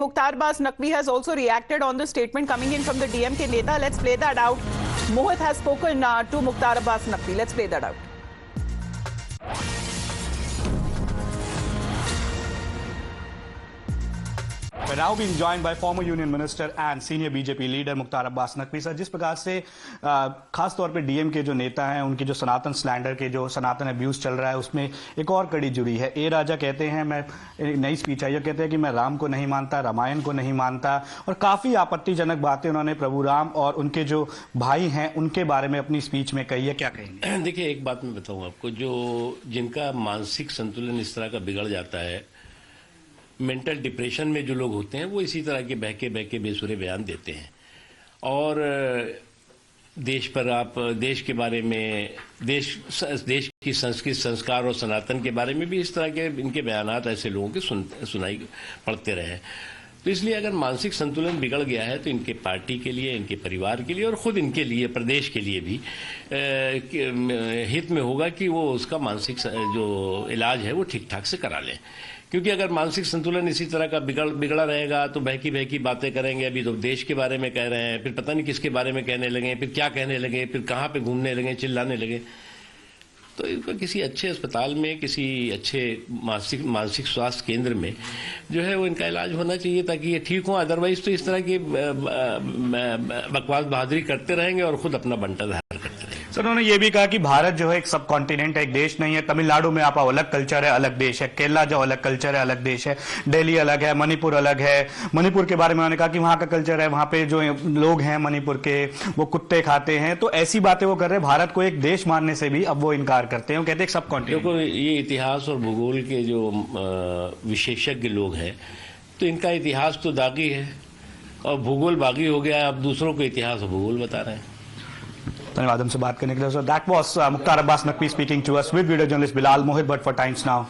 Mukhtar Abbas Naqvi has also reacted on the statement coming in from the DMK Neta. Let's play that out. Mohit has spoken to Mukhtar Abbas Naqvi. Let's play that out. We're now being joined by former Union Minister and senior BJP leader Mukhtar Abbas Naqvi sir, जिस प्रकार से खास तौर पे DM के जो नेता हैं उनकी जो सनातन स्लैंडर के जो सनातन अब्यूज चल रहा है उसमें एक और कड़ी जुड़ी है। ए राजा कहते हैं, मैं नई स्पीच आई है, कहते हैं कि मैं राम को नहीं मानता, रामायण को नहीं मानता, और काफी आपत्तिजनक बातें उन्होंने प्रभु राम और उनके जो भाई हैं उनके बारे में अपनी स्पीच में कही है। क्या कहेंगे? देखिए, एक बात मैं बताऊं आपको, जो जिनका मानसिक संतुलन इस तरह का बिगड़ जाता है, मेंटल डिप्रेशन में जो लोग होते हैं, वो इसी तरह के बहके बेसुरे बयान देते हैं। और देश पर आप देश के बारे में, देश की संस्कृति, संस्कार और सनातन के बारे में भी इस तरह के इनके बयानात ऐसे लोगों के सुनाई पड़ते रहे। तो इसलिए अगर मानसिक संतुलन बिगड़ गया है तो इनके पार्टी के लिए, इनके परिवार के लिए और खुद इनके लिए, प्रदेश के लिए भी हित में होगा कि वो उसका मानसिक जो इलाज है वो ठीक ठाक से करा लें। क्योंकि अगर मानसिक संतुलन इसी तरह का बिगड़ा रहेगा तो बहकी बातें करेंगे। अभी तो देश के बारे में कह रहे हैं, फिर पता नहीं किसके बारे में कहने लगे, फिर क्या कहने लगे, फिर कहाँ पे घूमने लगे, चिल्लाने लगे। तो इनको किसी अच्छे अस्पताल में, किसी अच्छे मानसिक स्वास्थ्य केंद्र में जो है वो इनका इलाज होना चाहिए ताकि ये ठीक हो। अदरवाइज तो इस तरह की बकवास बहादुरी करते रहेंगे और खुद अपना बंटा धार करते रहेंगे। सर, उन्होंने ये भी कहा कि भारत जो है एक सब कॉन्टिनेंट है, एक देश नहीं है। तमिलनाडु में आप अलग कल्चर है, अलग देश है। केरला जो अलग कल्चर है, अलग देश है। दिल्ली अलग है, मणिपुर अलग है। मणिपुर के बारे में उन्होंने कहा कि वहां का कल्चर है, वहां पे जो लोग हैं मणिपुर के वो कुत्ते खाते हैं। तो ऐसी बातें वो कर रहे हैं। भारत को एक देश मानने से भी अब वो इनकार करते हैं। वो कहते हैं सब कॉन्टिनेंट। देखो, ये इतिहास और भूगोल के जो विशेषज्ञ लोग हैं, तो इनका इतिहास तो दागी है और भूगोल बागी हो गया। अब दूसरों को इतिहास और भूगोल बता रहे हैं। धन्यवाद हमसे बात करने के लिए। That was Mukhtar Abbas Naqvi speaking to us with video journalist Bilal Mohit Bhatt for Times now.